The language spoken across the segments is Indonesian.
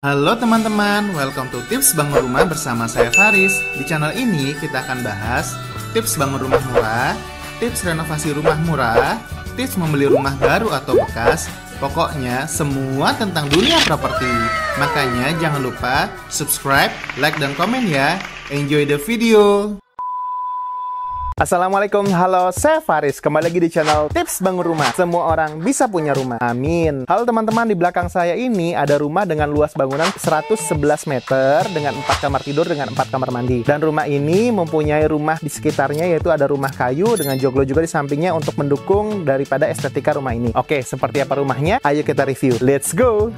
Halo teman-teman, welcome to Tips Bangun Rumah bersama saya Faris. Di channel ini kita akan bahas tips bangun rumah murah, tips renovasi rumah murah, tips membeli rumah baru atau bekas, pokoknya semua tentang dunia properti. Makanya jangan lupa subscribe, like, dan komen ya. Enjoy the video! Assalamualaikum, halo, saya Faris. Kembali lagi di channel Tips Bangun Rumah. Semua orang bisa punya rumah, amin. Halo teman-teman, di belakang saya ini ada rumah dengan luas bangunan 111 meter dengan 4 kamar tidur dengan 4 kamar mandi. Dan rumah ini mempunyai rumah di sekitarnya, yaitu ada rumah kayu dengan joglo juga di sampingnya untuk mendukung daripada estetika rumah ini. Oke, seperti apa rumahnya? Ayo kita review. Let's go!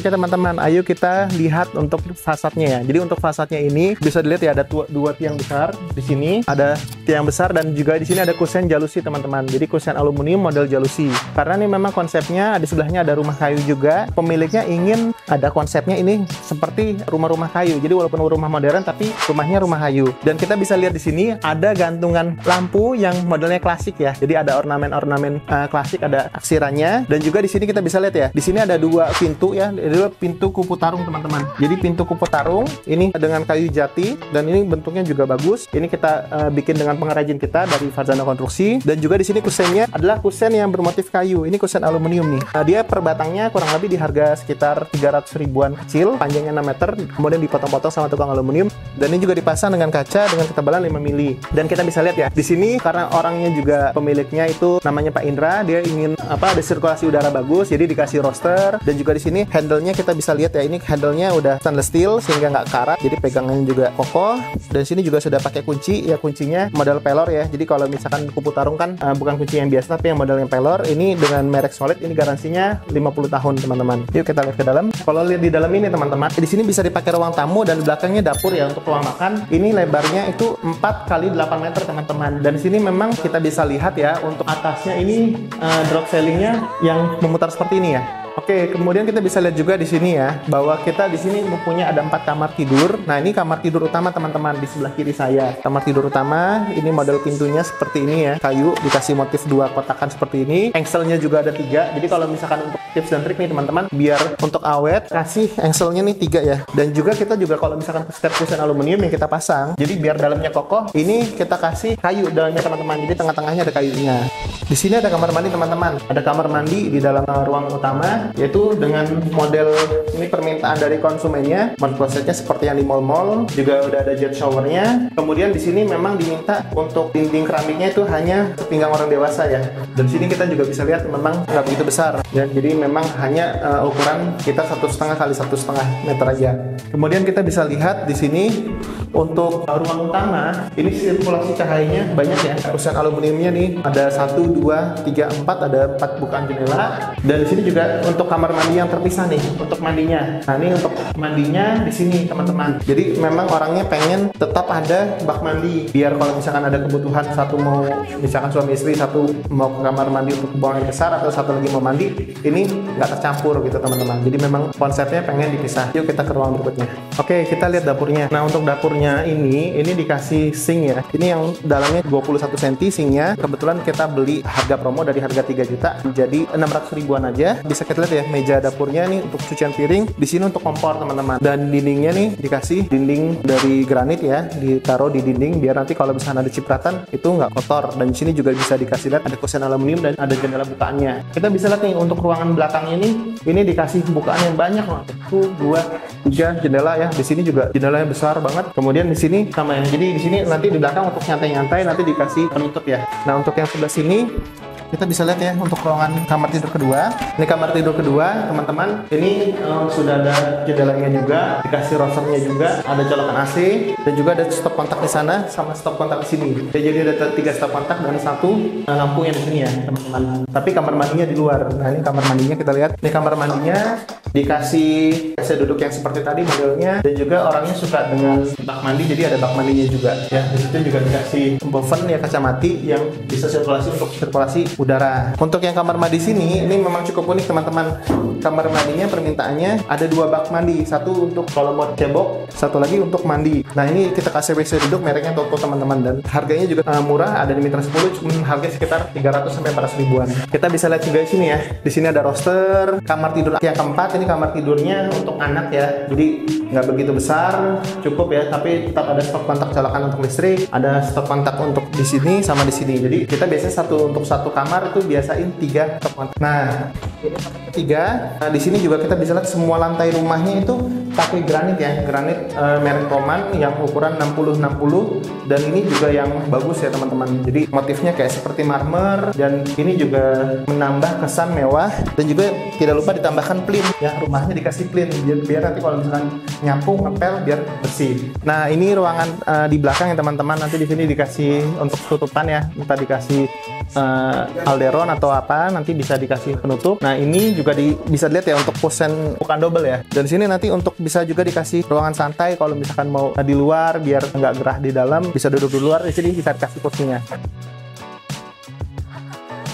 Oke teman-teman, ayo kita lihat untuk fasadnya ya. Jadi untuk fasadnya ini bisa dilihat ya, ada dua tiang besar di sini, ada tiang besar dan juga di sini ada kusen jalusi teman-teman. Jadi kusen aluminium model jalusi. Karena ini memang konsepnya di sebelahnya ada rumah kayu juga. Pemiliknya ingin ada konsepnya ini seperti rumah-rumah kayu. Jadi walaupun rumah modern tapi rumahnya rumah kayu. Dan kita bisa lihat di sini ada gantungan lampu yang modelnya klasik ya. Jadi ada ornamen-ornamen klasik, ada aksirannya. Dan juga di sini kita bisa lihat ya. Di sini ada dua pintu ya. Adalah pintu kupu tarung teman-teman. Jadi pintu kupu tarung ini dengan kayu jati dan ini bentuknya juga bagus. Ini kita bikin dengan pengrajin kita dari Fazana Konstruksi. Dan juga di sini kusennya adalah kusen yang bermotif kayu. Ini kusen aluminium nih. Nah, dia per batangnya kurang lebih di harga sekitar 300 ribuan kecil, panjangnya 6 meter, kemudian dipotong-potong sama tukang aluminium. Dan ini juga dipasang dengan kaca dengan ketebalan 5 mili. Dan kita bisa lihat ya, di sini karena orangnya juga pemiliknya itu namanya Pak Indra, dia ingin ada sirkulasi udara bagus, jadi dikasih roster. Dan juga di sini handle-nya kita bisa lihat ya, ini handle-nya udah stainless steel sehingga nggak karat, jadi pegangannya juga kokoh. Dan sini juga sudah pakai kunci ya, kuncinya model pelor ya. Jadi kalau misalkan kupu tarung kan bukan kunci yang biasa tapi yang modelnya pelor. Ini dengan merek solid, ini garansinya 50 tahun teman-teman. Yuk kita lihat ke dalam. Kalau lihat di dalam ini teman-teman, di sini bisa dipakai ruang tamu dan di belakangnya dapur ya untuk ruang makan. Ini lebarnya itu 4 kali 8 meter teman-teman. Dan di sini memang kita bisa lihat ya, untuk atasnya ini drop ceiling-nya yang memutar seperti ini ya. Oke, kemudian kita bisa lihat juga di sini ya, bahwa kita di sini mempunyai ada 4 kamar tidur. Nah, ini kamar tidur utama teman-teman di sebelah kiri saya. Kamar tidur utama, ini model pintunya seperti ini ya, kayu, dikasih motif 2 kotakan seperti ini. Engselnya juga ada 3. Jadi kalau misalkan untuk tips dan trik nih teman-teman, biar untuk awet, kasih engselnya nih 3 ya. Dan juga kita juga kalau misalkan step kusen aluminium yang kita pasang, jadi biar dalamnya kokoh, ini kita kasih kayu dalamnya teman-teman. Jadi tengah-tengahnya ada kayunya. Di sini ada kamar mandi teman-teman. Ada kamar mandi di dalam ruang utama, yaitu dengan model ini permintaan dari konsumennya. Model klosetnya seperti yang di mall-mall, juga udah ada jet showernya. Kemudian di sini memang diminta untuk dinding keramiknya itu hanya sepinggang orang dewasa ya. Dan sini kita juga bisa lihat memang nggak begitu besar ya. Jadi memang hanya ukuran kita 1,5 kali 1,5 meter aja. Kemudian kita bisa lihat di sini untuk ruang utama, ini sirkulasi cahayanya banyak ya. Kusen aluminiumnya nih ada 1, 2, 3, 4, ada 4 bukaan jendela. Dan di sini juga untuk kamar mandi yang terpisah nih untuk mandinya. Nah, ini untuk mandinya di sini teman-teman. Jadi memang orangnya pengen tetap ada bak mandi, biar kalau misalkan ada kebutuhan, satu mau misalkan suami istri, satu mau ke kamar mandi untuk buang air besar atau satu lagi mau mandi, ini nggak tercampur gitu teman-teman. Jadi memang konsepnya pengen dipisah. Yuk kita ke ruang berikutnya. Oke, kita lihat dapurnya. Nah, untuk dapurnya ini dikasih sink ya. Ini yang dalamnya 21 cm sinknya. Kebetulan kita beli harga promo dari harga 3 juta jadi 600 ribuan aja. Bisa kita lihat ya, meja dapurnya nih untuk cucian piring. Di sini untuk kompor teman-teman. Dan dindingnya nih dikasih dinding dari granit ya, ditaruh di dinding biar nanti kalau misalnya ada cipratan itu nggak kotor. Dan di sini juga bisa dikasih lihat ada kusen aluminium dan ada jendela bukaannya. Kita bisa lihat nih untuk ruangan belakangnya ini dikasih bukaan yang banyak loh. 1, 2, 3 jendela ya. Di sini juga jendelanya besar banget. Kemudian di sini sama ya. Jadi di sini nanti di belakang untuk nyantai-nyantai nanti dikasih penutup ya. Nah, untuk yang sebelah sini kita bisa lihat ya untuk ruangan kamar tidur kedua. Ini kamar tidur kedua, teman-teman. Ini sudah ada jendelanya juga, dikasih rosternya juga, ada colokan AC, dan juga ada stop kontak di sana sama stop kontak di sini. Jadi ada 3 stop kontak dan 1 lampu yang di sini ya, teman-teman. Tapi kamar mandinya di luar. Nah, ini kamar mandinya kita lihat. Ini kamar mandinya dikasih AC duduk yang seperti tadi modelnya, dan juga orangnya suka dengan bak mandi, jadi ada bak mandinya juga ya. Di situ juga dikasih oven ya, kaca mati yang bisa sirkulasi untuk sirkulasi udara. Untuk yang kamar mandi sini ini memang cukup unik, teman-teman. Kamar mandinya permintaannya ada 2 bak mandi, satu untuk kalau mau cebok, satu lagi untuk mandi. Nah, ini kita kasih WC duduk mereknya Toto, teman-teman, dan harganya juga murah, ada di Mitra 10, cuma harga sekitar 300 sampai 400 ribuan. Kita bisa lihat juga di sini ya. Di sini ada roster kamar tidur yang keempat. Ini kamar tidurnya untuk anak ya. Jadi nggak begitu besar, cukup ya, tapi tetap ada stop kontak colokan untuk listrik, ada stop kontak untuk di sini sama di sini. Jadi kita biasanya untuk satu kamar itu biasain 3 stop kontak. Nah, ini kamar ketiga. Nah, di sini juga kita bisa lihat semua lantai rumahnya itu pakai granit ya, granit merek Roman yang ukuran 60-60, dan ini juga yang bagus ya, teman-teman. Jadi motifnya kayak seperti marmer, dan ini juga menambah kesan mewah, dan juga tidak lupa ditambahkan plin ya, rumahnya dikasih plin biar nanti kalau misalkan nyapu ngepel biar bersih. Nah, ini ruangan di belakang ya, teman-teman. Nanti di sini dikasih untuk tutupan ya, entah dikasih alderon atau apa, nanti bisa dikasih penutup. Nah, ini juga bisa dilihat ya untuk kusen bukan double ya. Dan sini nanti untuk bisa juga dikasih ruangan santai kalau misalkan mau di luar biar nggak gerah di dalam, bisa duduk di luar. Di sini bisa dikasih kursinya.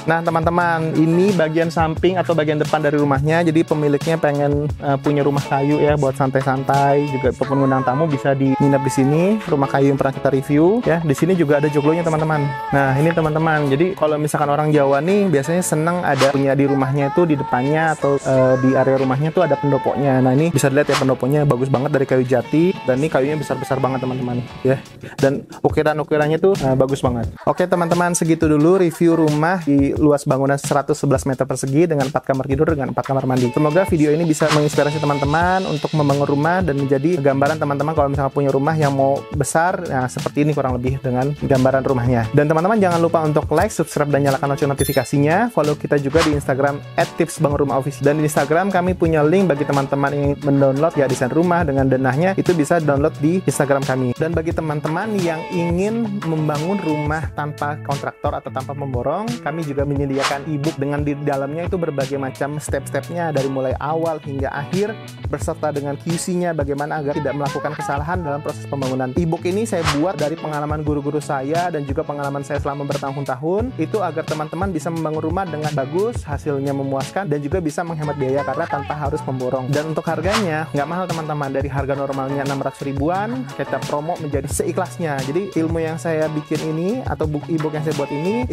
Nah, teman-teman, ini bagian samping atau bagian depan dari rumahnya. Jadi pemiliknya pengen punya rumah kayu ya buat santai-santai, juga ataupun undang tamu bisa dinginap di sini. Rumah kayu yang pernah kita review ya. Di sini juga ada joglonya, teman-teman. Nah, ini teman-teman. Jadi kalau misalkan orang Jawa nih biasanya seneng ada punya di rumahnya itu di depannya atau di area rumahnya tuh ada pendopoknya. Nah, ini bisa dilihat ya, pendopoknya bagus banget dari kayu jati, dan ini kayunya besar-besar banget, teman-teman ya. Dan ukiran-ukirannya tuh bagus banget. Oke, teman-teman, segitu dulu review rumah di luas bangunan 111 meter persegi dengan 4 kamar tidur dengan 4 kamar mandi. Semoga video ini bisa menginspirasi teman-teman untuk membangun rumah dan menjadi gambaran teman-teman kalau misalnya punya rumah yang mau besar, nah seperti ini kurang lebih dengan gambaran rumahnya. Dan teman-teman jangan lupa untuk like, subscribe, dan nyalakan lonceng notifikasinya. Follow kita juga di Instagram @tipsbangunrumahofficial. Dan di Instagram kami punya link bagi teman-teman yang mendownload ya desain rumah dengan denahnya, itu bisa download di Instagram kami. Dan bagi teman-teman yang ingin membangun rumah tanpa kontraktor atau tanpa pemborong, kami juga menyediakan e-book dengan di dalamnya itu berbagai macam step-stepnya dari mulai awal hingga akhir, berserta dengan QC-nya bagaimana agar tidak melakukan kesalahan dalam proses pembangunan. E-book ini saya buat dari pengalaman guru-guru saya dan juga pengalaman saya selama bertahun-tahun, itu agar teman-teman bisa membangun rumah dengan bagus, hasilnya memuaskan, dan juga bisa menghemat biaya karena tanpa harus memborong. Dan untuk harganya nggak mahal, teman-teman. Dari harga normalnya 600 ribuan kita promo menjadi seikhlasnya. Jadi ilmu yang saya bikin ini atau e-book yang saya buat ini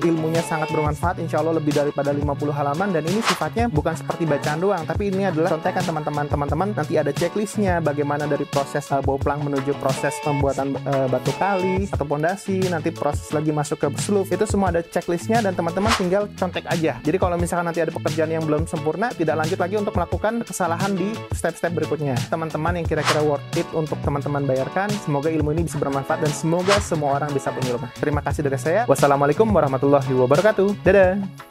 ilmunya sangat bermanfaat, insya Allah lebih daripada 50 halaman, dan ini sifatnya bukan seperti bacaan doang, tapi ini adalah contekan, teman-teman. Nanti ada checklistnya bagaimana dari proses boplang menuju proses pembuatan batu kali atau pondasi, nanti proses lagi masuk ke slope, itu semua ada checklistnya, dan teman-teman tinggal contek aja. Jadi kalau misalkan nanti ada pekerjaan yang belum sempurna, tidak lanjut lagi untuk melakukan kesalahan di step-step berikutnya. Teman-teman yang kira-kira worth it untuk teman-teman bayarkan, semoga ilmu ini bisa bermanfaat dan semoga semua orang bisa punya rumah. Terima kasih dari saya. Wassalamualaikum warahmatullahi wabarakatuh. Dadah.